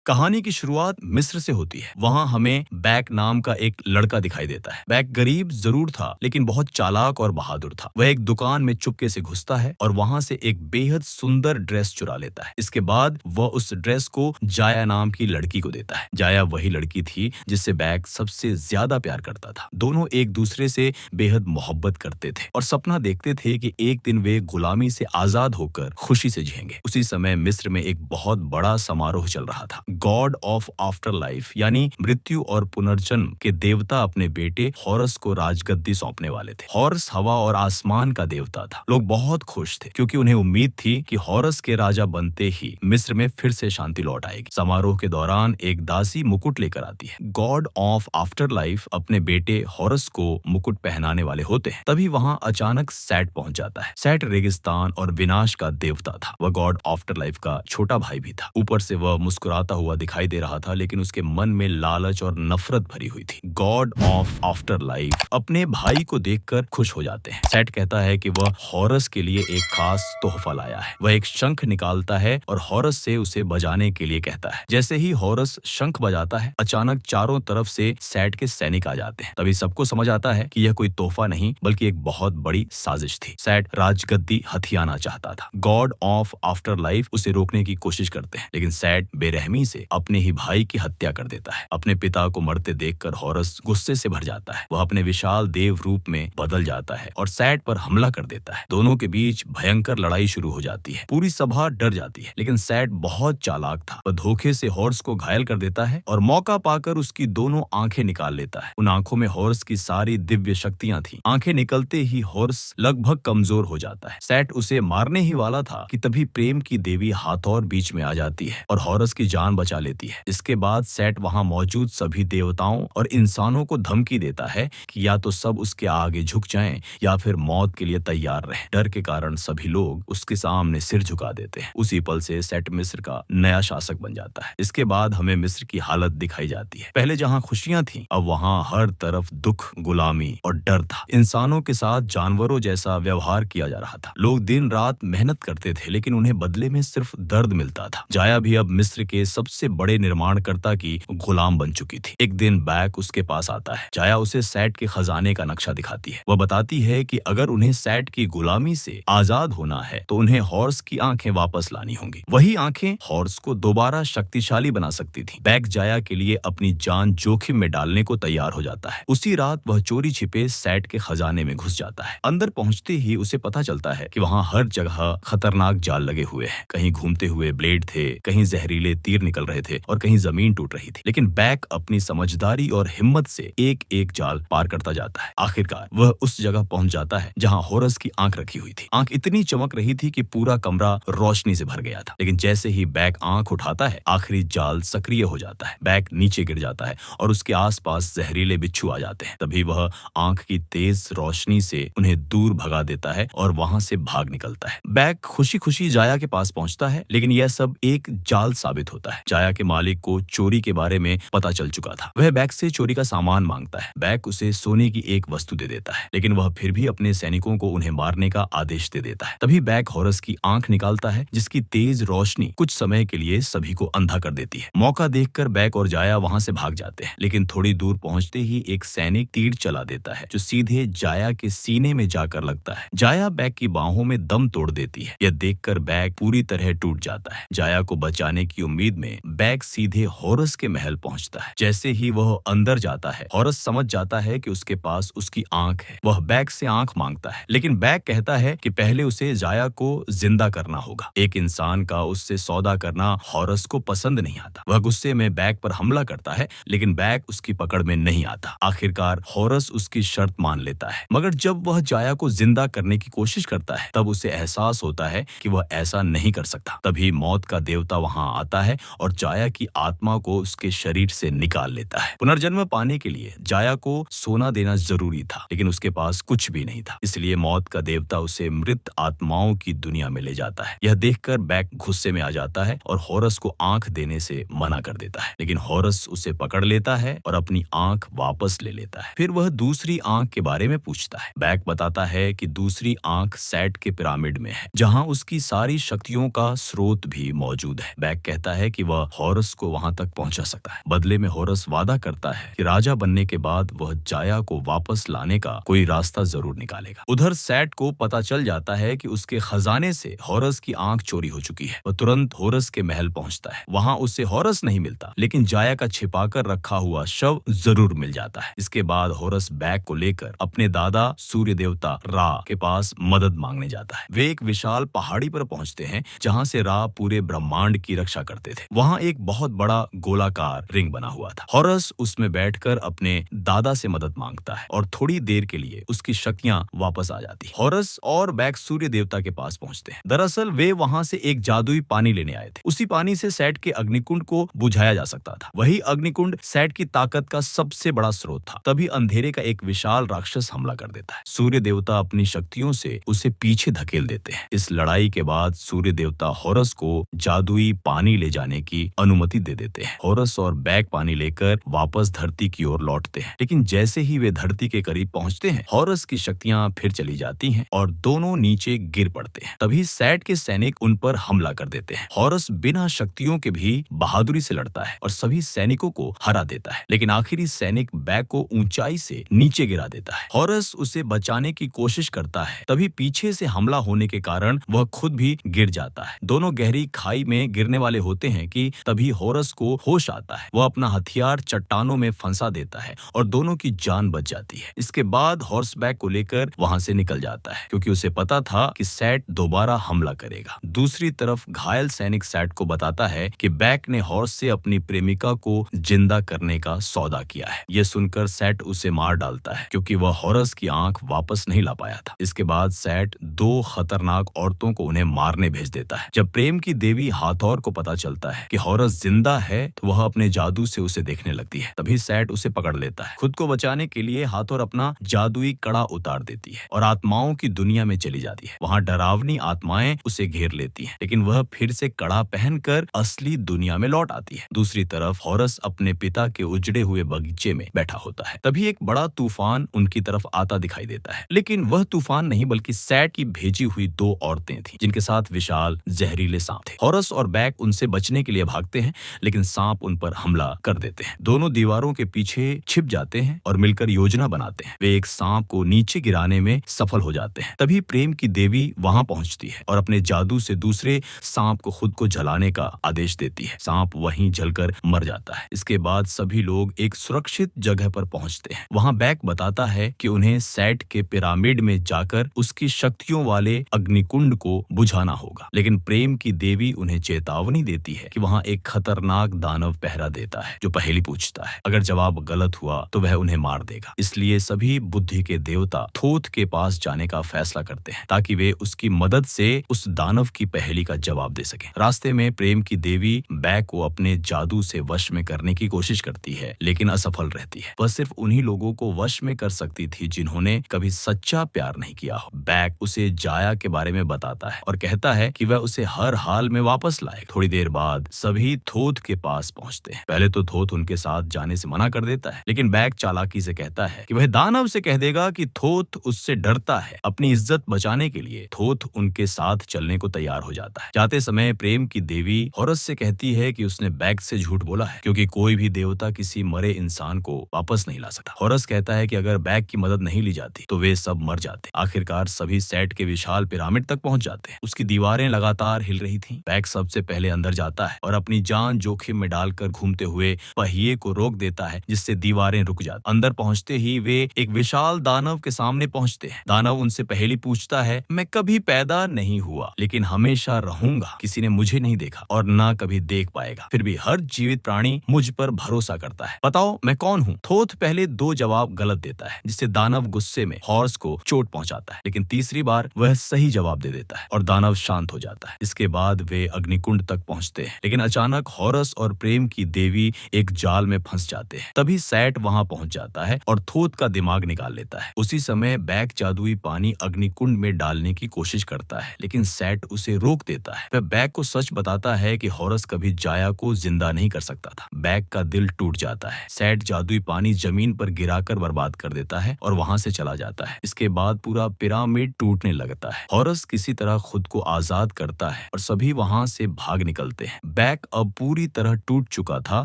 कहानी की शुरुआत मिस्र से होती है। वहाँ हमें बैक नाम का एक लड़का दिखाई देता है। बैक गरीब जरूर था, लेकिन बहुत चालाक और बहादुर था। वह एक दुकान में चुपके से घुसता है और वहाँ से एक बेहद सुंदर ड्रेस चुरा लेता है। इसके बाद वह उस ड्रेस को जाया नाम की लड़की को देता है। जाया वही लड़की थी जिससे बैक सबसे ज्यादा प्यार करता था। दोनों एक दूसरे से बेहद मोहब्बत करते थे और सपना देखते थे कि एक दिन वे गुलामी से आजाद होकर खुशी से जिएंगे। उसी समय मिस्र में एक बहुत बड़ा समारोह चल रहा था। गॉड ऑफ आफ्टर लाइफ यानी मृत्यु और पुनर्जन्म के देवता अपने बेटे हॉरस को राजगद्दी सौंपने वाले थे। हॉरस हवा और आसमान का देवता था। लोग बहुत खुश थे क्योंकि उन्हें उम्मीद थी कि हॉरस के राजा बनते ही मिस्र में फिर से शांति लौट आएगी। समारोह के दौरान एक दासी मुकुट लेकर आती है। गॉड ऑफ आफ्टर लाइफ अपने बेटे हॉरस को मुकुट पहनाने वाले होते हैं। तभी वहां अचानक सैट पहुंच जाता है। सैट रेगिस्तान और विनाश का देवता था। वह गॉड आफ्टर लाइफ का छोटा भाई भी था। ऊपर से वह मुस्कुराता हुआ दिखाई दे रहा था, लेकिन उसके मन में लालच और नफरत भरी हुई थी। गॉड ऑफ आफ्टर लाइफ अपने भाई को देखकर खुश हो जाते हैं। सेट कहता है कि वह हॉरस के लिए एक खास तोहफा लाया है। वह एक शंख निकालता है और हॉरस से उसे बजाने के लिए कहता है। जैसे ही हॉरस शंख बजाता है, अचानक चारों तरफ से सेट के सैनिक आ जाते हैं। तभी सबको समझ आता है कि यह कोई तोहफा नहीं बल्कि एक बहुत बड़ी साजिश थी। सेट राजगद्दी हथियाना चाहता था। गॉड ऑफ आफ्टर लाइफ उसे रोकने की कोशिश करते हैं, लेकिन सेट बेरहमी से अपने ही भाई की हत्या कर देता है। अपने पिता को मरते देखकर हॉरस गुस्से से भर जाता है। वह अपने विशाल देव रूप में बदल जाता है और सैट पर हमला कर देता है। दोनों के बीच भयंकर लड़ाई शुरू हो जाती है। पूरी सभा डर जाती है, लेकिन सैट बहुत चालाक था। वह धोखे से हॉर्स को घायल कर देता है और मौका पाकर उसकी दोनों आंखें निकाल लेता है। उन आंखों में हॉर्स की सारी दिव्य शक्तियां थीं। आंखें निकलते ही हॉर्स लगभग कमजोर हो जाता है। सैट उसे मारने ही वाला था कि तभी प्रेम की देवी हाथौर बीच में आ जाती है और हॉरस की जान बचा लेती है। इसके बाद सेट वहां मौजूद सभी देवताओं और इंसानों को धमकी देता है कि या तो सब उसके आगे झुक जाएं या फिर मौत के लिए तैयार रहें। डर के कारण सभी लोग उसके सामने सिर झुका देते हैं। उसी पल से सेट मिस्र का नया शासक बन जाता है। इसके बाद हमें मिस्र की हालत दिखाई जाती है। पहले जहां खुशियां थीं, अब वहां हर तरफ दुख, गुलामी और डर था। इंसानों के साथ जानवरों जैसा व्यवहार किया जा रहा था। लोग दिन रात मेहनत करते थे, लेकिन उन्हें बदले में सिर्फ दर्द मिलता था। जाया भी अब मिस्र के सबसे बड़े निर्माणकर्ता की गुलाम बन चुकी थी। एक दिन बैक उसके पास आता है। जाया उसे सैट के खजाने का नक्शा दिखाती है। वह बताती है कि अगर उन्हें सैट की गुलामी से आजाद होना है तो उन्हें हॉर्स की आंखें वापस लानी होंगी। वही आंखें हॉर्स को दोबारा शक्तिशाली बना सकती थी। बैक जाया के लिए अपनी जान जोखिम में डालने को तैयार हो जाता है। उसी रात वह चोरी छिपे सैट के खजाने में घुस जाता है। अंदर पहुंचते ही उसे पता चलता है कि वहां हर जगह खतरनाक जाल लगे हुए हैं। कहीं घूमते हुए ब्लेड थे, कहीं जहरीले तीर निकल रहे थे और कहीं जमीन टूट रही थी। लेकिन बैक अपनी समझदारी और हिम्मत से एक एक जाल पार करता जाता है। आखिरकार वह उस जगह पहुंच जाता है जहां हॉरस की आंख रखी हुई थी। आंख इतनी चमक रही थी कि पूरा कमरा रोशनी से भर गया था। लेकिन जैसे ही बैक आंख उठाता है, आखिरी जाल सक्रिय हो जाता है। बैक नीचे गिर जाता है और उसके आसपास जहरीले बिच्छू आ जाते हैं। तभी वह आंख की तेज रोशनी से उन्हें दूर भगा देता है और वहां से भाग निकलता है। बैक खुशी खुशी जाया के पास पहुंचता है, लेकिन यह सब एक जाल साबित होता है। जाया के मालिक को चोरी के बारे में पता चल चुका था। वह बैक से चोरी का सामान मांगता है। बैक उसे सोने की एक वस्तु दे देता है, लेकिन वह फिर भी अपने सैनिकों को उन्हें मारने का आदेश दे देता है। तभी बैक हॉरस की आंख निकालता है, जिसकी तेज रोशनी कुछ समय के लिए सभी को अंधा कर देती है। मौका देखकर बैक और जाया वहां से भाग जाते हैं, लेकिन थोड़ी दूर पहुंचते ही एक सैनिक तीर चला देता है जो सीधे जाया के सीने में जाकर लगता है। जाया बैक की बाहों में दम तोड़ देती है। यह देखकर बैक पूरी तरह टूट जाता है। जाया को बचाने की उम्मीद में बैक सीधे हॉरस के महल पहुंचता है। जैसे ही वह अंदर जाता है, हॉरस समझ जाता है कि उसके पास उसकी आंख है। वह बैक से आंख मांगता है, लेकिन बैक कहता है कि पहले उसे जाया को जिंदा करना होगा। एक इंसान का उससे सौदा करना हॉरस को पसंद नहीं आता। वह गुस्से में बैक पर हमला करता है, लेकिन बैक उसकी पकड़ में नहीं आता। आखिरकार हॉरस उसकी शर्त मान लेता है, मगर जब वह जाया को जिंदा करने की कोशिश करता है, तब उसे एहसास होता है कि वह ऐसा नहीं कर सकता। तभी मौत का देवता वहां आता है और जाया की आत्मा को उसके शरीर से निकाल लेता है। पुनर्जन्म पाने के लिए जाया को सोना देना जरूरी था, लेकिन उसके पास कुछ भी नहीं था। इसलिए मौत का देवता उसे मृत आत्माओं की दुनिया में ले जाता है। यह देखकर बैक गुस्से में आ जाता है और हॉरस को आंख देने से मना कर देता है, लेकिन हॉरस उसे पकड़ लेता है और अपनी आंख वापस ले लेता है। फिर वह दूसरी आंख के बारे में पूछता है। बैक बताता है कि दूसरी आंख सेट के पिरामिड में है, जहां उसकी सारी शक्तियों का स्रोत भी मौजूद है। बैक कहता है कि वह हॉरस को वहां तक पहुंचा सकता है। बदले में हॉरस वादा करता है कि राजा बनने के बाद वह जाया को वापस लाने का कोई रास्ता जरूर निकालेगा। उधर सैट को पता चल जाता है कि उसके खजाने से हॉरस की आंख चोरी हो चुकी है। वह तुरंत हॉरस के महल पहुंचता है। वहां उसे हॉरस नहीं मिलता, लेकिन जाया का छिपाकर रखा हुआ शव जरूर मिल जाता है। इसके बाद हॉरस बैग को लेकर अपने दादा सूर्य देवता रा के पास मदद मांगने जाता है। वे एक विशाल पहाड़ी पर पहुंचते हैं जहां से रा पूरे ब्रह्मांड की रक्षा करते थे। वहां एक बहुत बड़ा गोलाकार रिंग बना हुआ था। हॉरस उसमें बैठकर अपने दादा से मदद मांगता है और थोड़ी देर के लिए उसकी शक्तियां वापस आ जाती है। हॉरस और बैग सूर्य देवता के पास पहुंचते हैं। दरअसल वे वहां से एक जादुई पानी लेने आए थे। उसी पानी से सैट के अग्निकुंड को बुझाया जा सकता था। वही अग्निकुंड सैट की ताकत का सबसे बड़ा स्रोत था। तभी अंधेरे का एक विशाल राक्षस हमला कर देता है। सूर्य देवता अपनी शक्तियों से उसे पीछे धकेल देते हैं। इस लड़ाई के बाद सूर्य देवता हॉरस को जादुई पानी ले जाने की अनुमति दे देते हैं। हॉरस और बैग पानी लेकर वापस धरती की ओर लौटते हैं, लेकिन जैसे ही वे धरती के करीब पहुंचते हैं, हॉरस की शक्तियां फिर चली जाती हैं और दोनों नीचे गिर पड़ते हैं। तभी सैट के सैनिक उन पर हमला कर देते हैं। हॉरस बिना शक्तियों के भी बहादुरी से लड़ता है और सभी सैनिकों को हरा देता है, लेकिन आखिरी सैनिक बैग को ऊंचाई से नीचे गिरा देता है। हॉरस उसे बचाने की कोशिश करता है, तभी पीछे से हमला होने के कारण वह खुद भी गिर जाता है। दोनों गहरी खाई में गिरने वाले होते हैं कि तभी हॉरस को होश आता है। वह अपना हथियार चट्टानों में फंसा देता है और दोनों की जान बच जाती है। इसके बाद हॉर्स बैग को लेकर वहां से निकल जाता है, क्योंकि उसे पता था कि सैट दोबारा हमला करेगा। दूसरी तरफ घायल सैनिक सैट को बताता है कि बैग ने हॉर्स से अपनी प्रेमिका को जिंदा करने का सौदा किया है। यह सुनकर सैट उसे मार डालता है, क्योंकि वह हॉरस की आंख वापस नहीं ला पाया था। इसके बाद सैट दो खतरनाक औरतों को उन्हें मारने भेज देता है। जब प्रेम की देवी हाथौर को पता चलता है कि हॉरस जिंदा है, तो वह अपने जादू से उसे देखने लगती है। तभी सैट उसे पकड़ लेता है। खुद को बचाने के लिए हाथौर अपना जादुई कड़ा उतार देती है और आत्माओं की दुनिया में चली जाती है। वहाँ डरावनी आत्माएं उसे घेर लेती हैं, लेकिन वह फिर से कड़ा पहनकर असली दुनिया में लौट आती है। दूसरी तरफ हॉरस अपने पिता के उजड़े हुए बगीचे में बैठा होता है। तभी एक बड़ा तूफान उनकी तरफ आता दिखाई देता है, लेकिन वह तूफान नहीं बल्कि सैट की भेजी हुई दो औरतें थीं, जिनके साथ विशाल जहरीले सांप थे। हॉरस और बैग उनसे बचने के लिए भागते हैं, लेकिन सांप उन पर हमला कर देते हैं। दोनों दीवारों के पीछे छिप जाते हैं और मिलकर योजना बनाते हैं। वे एक सांप को नीचे गिराने में सफल हो जाते हैं। तभी प्रेम की देवी वहां पहुंचती है और अपने जादू से दूसरे सांप को खुद को जलाने का आदेश देती है। सांप वहीं जलकर मर जाता है। इसके बाद सभी लोग एक सुरक्षित जगह पर पहुंचते हैं। वहां बैग बताता है कि उन्हें सैट के पिरामिड में जाकर उसकी शक्तियों वाले अग्निकुंड को बुझाना होगा, लेकिन प्रेम की देवी उन्हें चेतावनी देती है कि वहां एक खतरनाक दानव पहरा देता है, जो पहेली पूछता है। अगर जवाब गलत हुआ तो वह उन्हें मार देगा। इसलिए सभी बुद्धि के देवता थोथ के पास जाने का फैसला करते हैं, ताकि वे उसकी मदद से उस दानव की पहेली का जवाब दे सकें। रास्ते में प्रेम की देवी बैग को अपने जादू से वश में करने की कोशिश करती है, लेकिन असफल रहती है। वह सिर्फ उन्हीं लोगों को वश में कर सकती थी जिन्होंने कभी सच्चा प्यार नहीं किया हो। बैग उसे जाया के बारे में बताता है और कहता है कि वह उसे हर हाल में वापस लाए। थोड़ी देर बाद सभी थोथ के पास पहुंचते हैं। पहले तो थोथ उनके साथ जाने से मना कर देता है, लेकिन बैग चालाकी से कहता है कि वह दानव से कह देगा कि थोथ उससे डरता है। अपनी इज्जत बचाने के लिए थोथ उनके साथ चलने को तैयार हो जाता है। जाते समय प्रेम की देवी हॉरस से कहती है कि उसने बैग से झूठ बोला है, क्योंकि कोई भी देवता किसी मरे इंसान को वापस नहीं ला सकता। हॉरस कहता है कि अगर बैग की मदद नहीं ली जाती तो वे सब मर जाते। आखिरकार सभी सैट के विशाल पिरामिड तक पहुंच जाते हैं। उसकी दीवारें लगातार हिल रही थीं। बैग सबसे पहले अंदर जाता है और अपनी जान जोखिम में डालकर घूमते हुए पहिए को रोक देता है, जिससे दीवारें रुक जाती। अंदर पहुंचते ही वे एक विशाल दानव के सामने पहुंचते हैं। दानव उनसे पहेली पूछता है, मैं कभी पैदा नहीं हुआ, लेकिन हमेशा रहूंगा। किसी ने मुझे नहीं देखा और ना कभी देख पाएगा, फिर भी हर जीवित प्राणी मुझ पर भरोसा करता है। बताओ मैं कौन हूँ? थोथ पहले दो जवाब गलत देता है, जिससे दानव गुस्से में हॉर्स को चोट पहुंचाता है, लेकिन तीसरी बार वह सही जवाब दे देता है और दानव शांत हो जाता है। इसके बाद वे अग्निकुंड तक पहुंचते हैं, लेकिन अचानक हॉरस और प्रेम की देवी एक जाल में फंस जाते हैं। तभी सैट वहां पहुंच जाता है और थोथ का दिमाग निकाल लेता है। उसी समय बैग जादुई पानी अग्निकुंड में डालने की कोशिश करता है, लेकिन सैट उसे रोक देता है। वह बैग को सच बताता है कि हॉरस कभी जाया को जिंदा नहीं कर सकता था। बैग का दिल टूट जाता है। सैट जादुई पानी जमीन पर गिराकर बर्बाद कर देता है और वहां से चला जाता है। इसके बाद पूरा पिरामिड टूटने लगता है। हॉरस किसी तरह खुद को आजाद करता है और सभी वहां से भाग निकलते हैं। बैक अब पूरी तरह टूट चुका था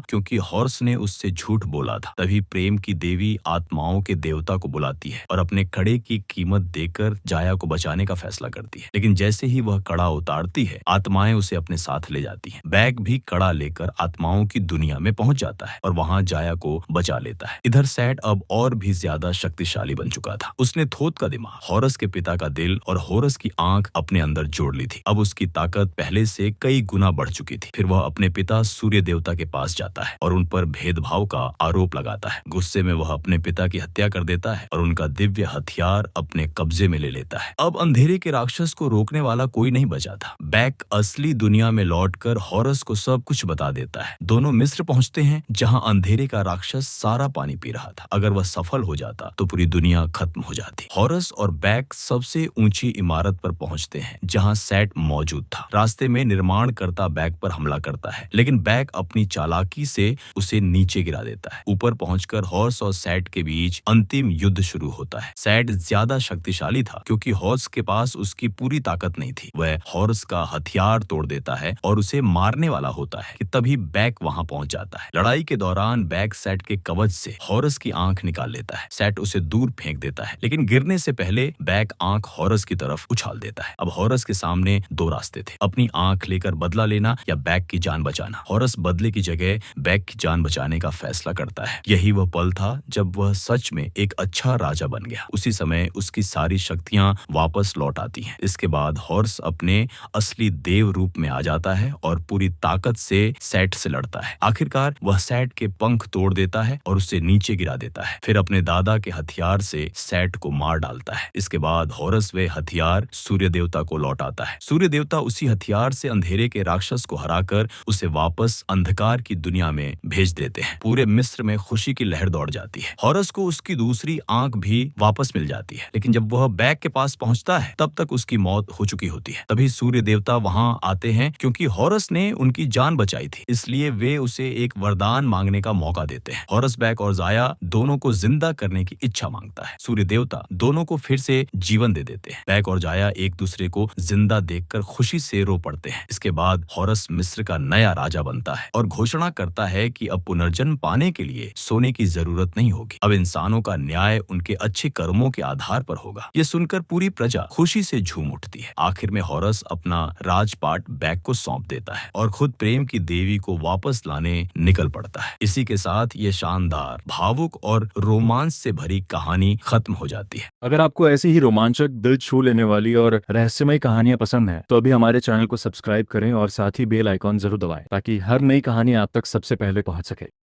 क्योंकि हॉर्स ने उससे झूठ बोला था। तभी प्रेम की देवी आत्माओं के देवता को बुलाती है और अपने कड़े की कीमत देकर जाया को बचाने का फैसला करती है। लेकिन जैसे ही वह कड़ा उतारती है, आत्माएं उसे अपने साथ ले जाती हैं। बैक भी कड़ा लेकर आत्माओं की दुनिया में पहुंच जाता है और वहां जाया को बचा लेता है। इधर सैट अब और भी ज्यादा शक्तिशाली बन चुका था। उसने थोथ का दिमाग, हॉरस के पिता का दिल और हॉरस की आंख अपने अंदर जोड़ ली थी। अब उसकी ताकत पहले से कई गुना बढ़ चुकी थी। फिर वह अपने पिता सूर्य देवता के पास जाता है और उन पर भेदभाव का आरोप लगाता है। गुस्से में वह अपने पिता की हत्या कर देता है और उनका दिव्य हथियार अपने कब्जे में ले लेता है। अब अंधेरे के राक्षस को रोकने वाला कोई नहीं बचा था। बैक असली दुनिया में लौटकर हॉरस को सब कुछ बता देता है। दोनों मिस्र पहुंचते हैं जहां अंधेरे का राक्षस सारा पानी पी रहा था। अगर वह सफल हो जाता तो पूरी दुनिया खत्म हो जाती। हॉरस और बैक सबसे ऊंची इमारत पर पहुंचते हैं जहां सैट मौजूद था। रास्ते में निर्माणकर्ता बैक पर हमला करता है, लेकिन बैक अपनी चालाकी से उसे नीचे गिरा देता है। ऊपर पहुंचकर हॉर्स और सैट के बीच अंतिम युद्ध शुरू होता है। सैट ज्यादा शक्तिशाली था क्योंकि हॉर्स के पास उसकी पूरी ताकत नहीं थी। वह हॉर्स का हथियार तोड़ देता है और उसे मारने वाला होता है कि तभी बैक वहां पहुंच जाता है। लड़ाई के दौरान बैक सैट के कवच से हॉरस की आंख निकाल लेता है। सैट उसे दूर फेंक देता है, लेकिन गिरने से पहले बैक आंख हॉरस की तरफ उछाल देता है। अब हॉरस के सामने दो रास्ते थे, अपनी आंख लेकर बदला लेना या बैक की जान बचाना। हॉरस बदले की जगह बैक की जान बचाने का फैसला करता है। यही वह पल था जब वह सच में एक अच्छा राजा बन गया। उसी समय उसकी सारी शक्तियां वापस लौट आती हैं। इसके बाद हॉर्स अपने असली देव रूप में आ जाता है और पूरी ताकत से सैट से लड़ता है। आखिरकार वह सैट के पंख तोड़ देता है और उसे नीचे गिरा देता है। फिर अपने दादा के हथियार से सैट को मार डालता है। इसके बाद हॉरस वे हथियार सूर्य देवता को लौटाता है। सूर्य देवता उसी हथियार से अंधेरे के राक्षस को हराकर उसे वापस अंधकार की दुनिया में भेज देते हैं। पूरे मिस्र में खुशी की लहर दौड़ जाती है। हॉरस को उसकी दूसरी आंख भी वापस मिल जाती है, लेकिन जब वह बैक के पास पहुंचता है तब तक उसकी मौत हो चुकी होती है। तभी सूर्य देवता वहां आते हैं क्योंकि हॉरस ने उनकी जान बचाई थी, इसलिए वे उसे एक वरदान मांगने का मौका देते हैं। हॉरस बैक और जाया दोनों को जिंदा करने की इच्छा मांगता है। सूर्य देवता दोनों को फिर से जीवन दे देते हैं। बैक और जाया एक दूसरे को जिंदा देखकर खुशी से रो पड़ते हैं। इसके बाद हॉरस मिस्र का नया राजा बनता है और घोषणा करता है कि अब पुनर्जन्म पाने के लिए सोने की जरूरत नहीं होगी। अब इंसानों का न्याय उनके अच्छे कर्मों के आधार पर होगा। ये सुनकर पूरी प्रजा खुशी से झूम उठती है। आखिर में हॉरस अपना राजपाट बैक को सौंप देता है और खुद प्रेम की देवी को वापस लाने निकल पड़ता है। इसी के साथ ये शानदार, भावुक और रोमांच से भरी कहानी खत्म हो जाती है। अगर आपको ऐसी ही रोमांचक, दिल छू लेने वाली और रहस्यमय कहानियां पसंद हैं, तो अभी हमारे चैनल को सब्सक्राइब करें और साथ ही बेल आइकॉन जरूर दबाएं ताकि हर नई कहानी आप तक सबसे पहले पहुंच सके।